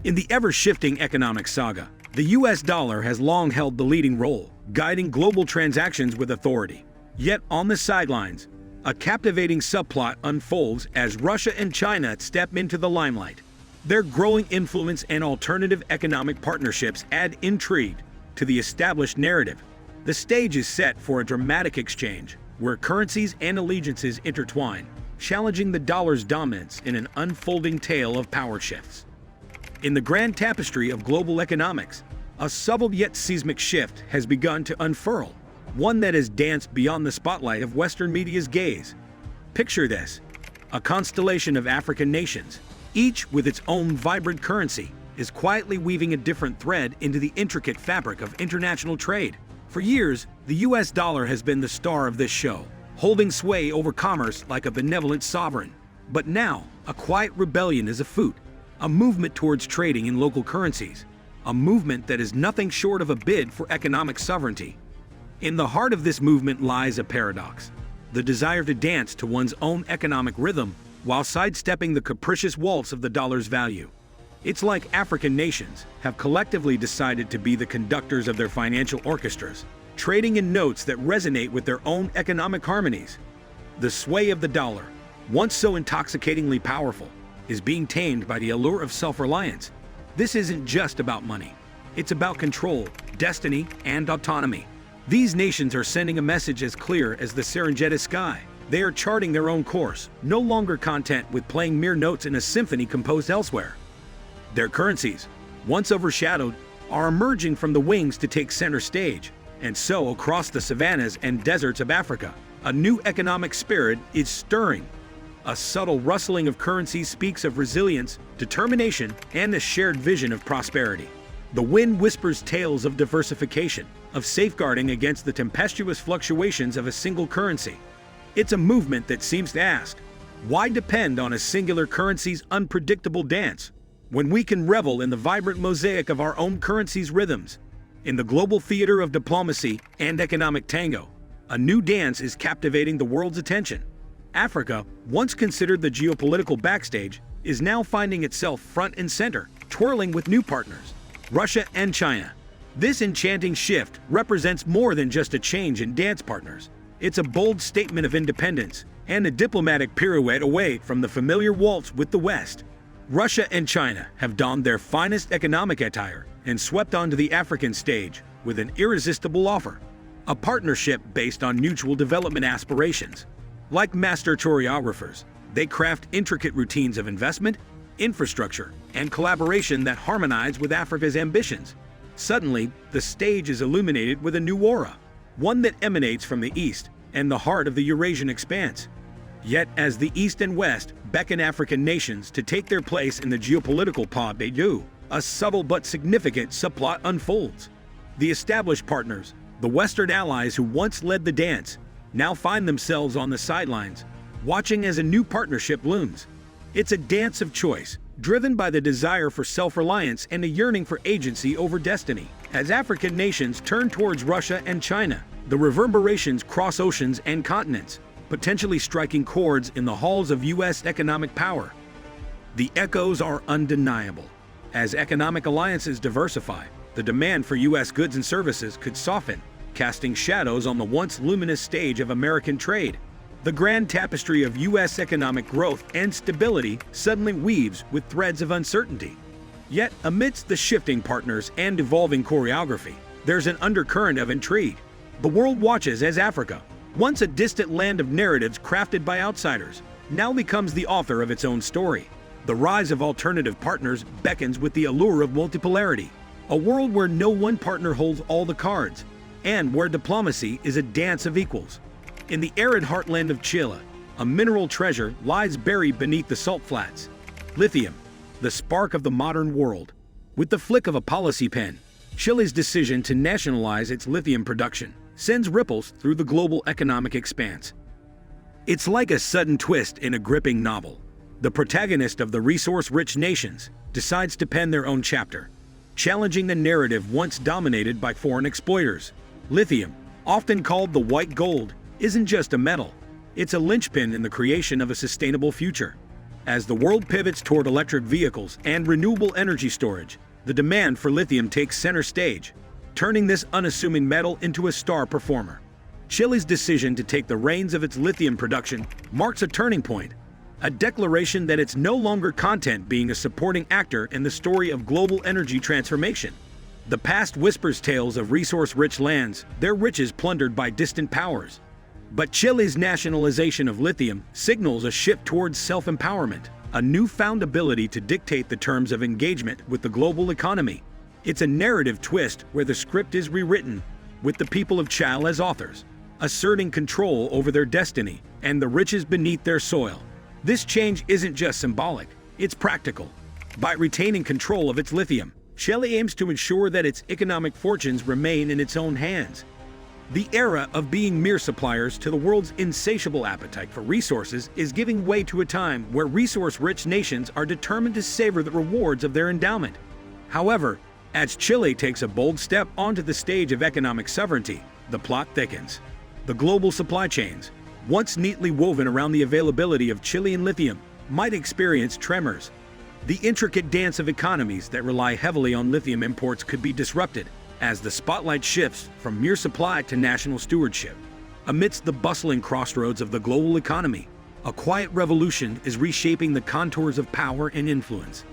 In the ever-shifting economic saga, the US dollar has long held the leading role, guiding global transactions with authority. Yet on the sidelines, a captivating subplot unfolds as Russia and China step into the limelight. Their growing influence and alternative economic partnerships add intrigue to the established narrative. The stage is set for a dramatic exchange, where currencies and allegiances intertwine, challenging the dollar's dominance in an unfolding tale of power shifts. In the grand tapestry of global economics, a subtle yet seismic shift has begun to unfurl, one that has danced beyond the spotlight of Western media's gaze. Picture this: a constellation of African nations, each with its own vibrant currency, is quietly weaving a different thread into the intricate fabric of international trade. For years, the US dollar has been the star of this show, holding sway over commerce like a benevolent sovereign. But now, a quiet rebellion is afoot, a movement towards trading in local currencies, a movement that is nothing short of a bid for economic sovereignty. In the heart of this movement lies a paradox: the desire to dance to one's own economic rhythm while sidestepping the capricious waltz of the dollar's value. It's like African nations have collectively decided to be the conductors of their financial orchestras, trading in notes that resonate with their own economic harmonies. The sway of the dollar, once so intoxicatingly powerful, is being tamed by the allure of self-reliance. This isn't just about money. It's about control, destiny, and autonomy. These nations are sending a message as clear as the Serengeti sky. They are charting their own course, no longer content with playing mere notes in a symphony composed elsewhere. Their currencies, once overshadowed, are emerging from the wings to take center stage. And so, across the savannas and deserts of Africa, a new economic spirit is stirring. A subtle rustling of currencies speaks of resilience, determination, and a shared vision of prosperity. The wind whispers tales of diversification, of safeguarding against the tempestuous fluctuations of a single currency. It's a movement that seems to ask, why depend on a singular currency's unpredictable dance, when we can revel in the vibrant mosaic of our own currency's rhythms? In the global theater of diplomacy and economic tango, a new dance is captivating the world's attention. Africa, once considered the geopolitical backstage, is now finding itself front and center, twirling with new partners, Russia and China. This enchanting shift represents more than just a change in dance partners. It's a bold statement of independence and a diplomatic pirouette away from the familiar waltz with the West. Russia and China have donned their finest economic attire and swept onto the African stage with an irresistible offer: a partnership based on mutual development aspirations. Like master choreographers, they craft intricate routines of investment, infrastructure, and collaboration that harmonize with Africa's ambitions. Suddenly, the stage is illuminated with a new aura, one that emanates from the East and the heart of the Eurasian expanse. Yet, as the East and West beckon African nations to take their place in the geopolitical pas de deux, a subtle but significant subplot unfolds. The established partners, the Western allies who once led the dance, now find themselves on the sidelines, watching as a new partnership looms. It's a dance of choice, driven by the desire for self-reliance and a yearning for agency over destiny. As African nations turn towards Russia and China, the reverberations cross oceans and continents, potentially striking chords in the halls of U.S. economic power. The echoes are undeniable. As economic alliances diversify, the demand for U.S. goods and services could soften, casting shadows on the once luminous stage of American trade. The grand tapestry of U.S. economic growth and stability suddenly weaves with threads of uncertainty. Yet, amidst the shifting partners and evolving choreography, there's an undercurrent of intrigue. The world watches as Africa, once a distant land of narratives crafted by outsiders, now becomes the author of its own story. The rise of alternative partners beckons with the allure of multipolarity, a world where no one partner holds all the cards, and where diplomacy is a dance of equals. In the arid heartland of Chile, a mineral treasure lies buried beneath the salt flats. Lithium, the spark of the modern world. With the flick of a policy pen, Chile's decision to nationalize its lithium production sends ripples through the global economic expanse. It's like a sudden twist in a gripping novel. The protagonist of the resource-rich nations decides to pen their own chapter, challenging the narrative once dominated by foreign exploiters. Lithium, often called the white gold, isn't just a metal. It's a linchpin in the creation of a sustainable future. As the world pivots toward electric vehicles and renewable energy storage, the demand for lithium takes center stage, turning this unassuming metal into a star performer. Chile's decision to take the reins of its lithium production marks a turning point, a declaration that it's no longer content being a supporting actor in the story of global energy transformation. The past whispers tales of resource-rich lands, their riches plundered by distant powers. But Chile's nationalization of lithium signals a shift towards self-empowerment, a newfound ability to dictate the terms of engagement with the global economy. It's a narrative twist where the script is rewritten, with the people of Chile as authors, asserting control over their destiny and the riches beneath their soil. This change isn't just symbolic, it's practical. By retaining control of its lithium, Chile aims to ensure that its economic fortunes remain in its own hands. The era of being mere suppliers to the world's insatiable appetite for resources is giving way to a time where resource-rich nations are determined to savor the rewards of their endowment. However, as Chile takes a bold step onto the stage of economic sovereignty, the plot thickens. The global supply chains, once neatly woven around the availability of Chilean lithium, might experience tremors. The intricate dance of economies that rely heavily on lithium imports could be disrupted as the spotlight shifts from mere supply to national stewardship. Amidst the bustling crossroads of the global economy, a quiet revolution is reshaping the contours of power and influence.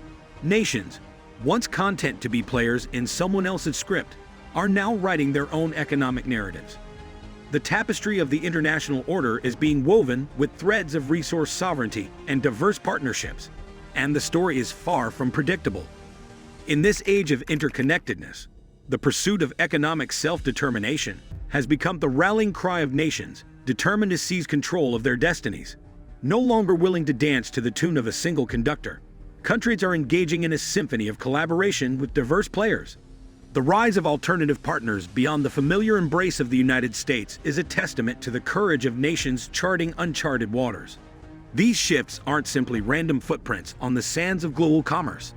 Nations, once content to be players in someone else's script, are now writing their own economic narratives. The tapestry of the international order is being woven with threads of resource sovereignty and diverse partnerships, and the story is far from predictable. In this age of interconnectedness, the pursuit of economic self-determination has become the rallying cry of nations determined to seize control of their destinies. No longer willing to dance to the tune of a single conductor, countries are engaging in a symphony of collaboration with diverse players. The rise of alternative partners beyond the familiar embrace of the United States is a testament to the courage of nations charting uncharted waters. These shifts aren't simply random footprints on the sands of global commerce.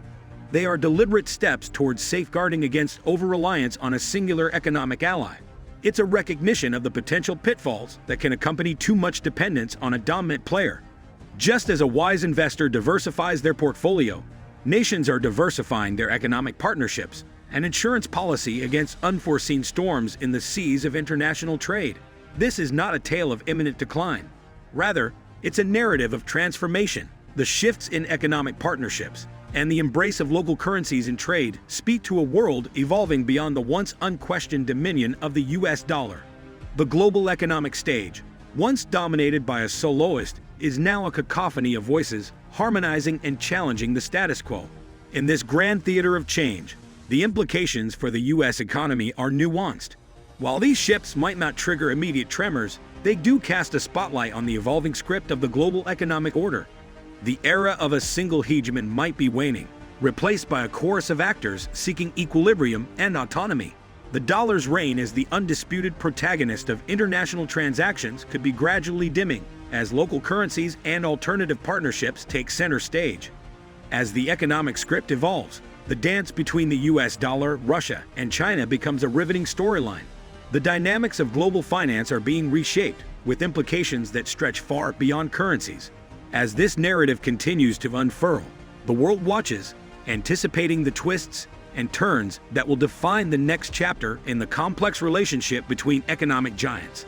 They are deliberate steps towards safeguarding against over-reliance on a singular economic ally. It's a recognition of the potential pitfalls that can accompany too much dependence on a dominant player. Just as a wise investor diversifies their portfolio, nations are diversifying their economic partnerships and insurance policy against unforeseen storms in the seas of international trade. This is not a tale of imminent decline. Rather, it's a narrative of transformation. The shifts in economic partnerships and the embrace of local currencies in trade speak to a world evolving beyond the once unquestioned dominion of the US dollar. The global economic stage, once dominated by a soloist, is now a cacophony of voices harmonizing and challenging the status quo. In this grand theater of change, the implications for the US economy are nuanced. While these shifts might not trigger immediate tremors, they do cast a spotlight on the evolving script of the global economic order. The era of a single hegemon might be waning, replaced by a chorus of actors seeking equilibrium and autonomy. The dollar's reign as the undisputed protagonist of international transactions could be gradually dimming as local currencies and alternative partnerships take center stage. As the economic script evolves, the dance between the US dollar, Russia, and China becomes a riveting storyline. The dynamics of global finance are being reshaped, with implications that stretch far beyond currencies. As this narrative continues to unfurl, the world watches, anticipating the twists and turns that will define the next chapter in the complex relationship between economic giants.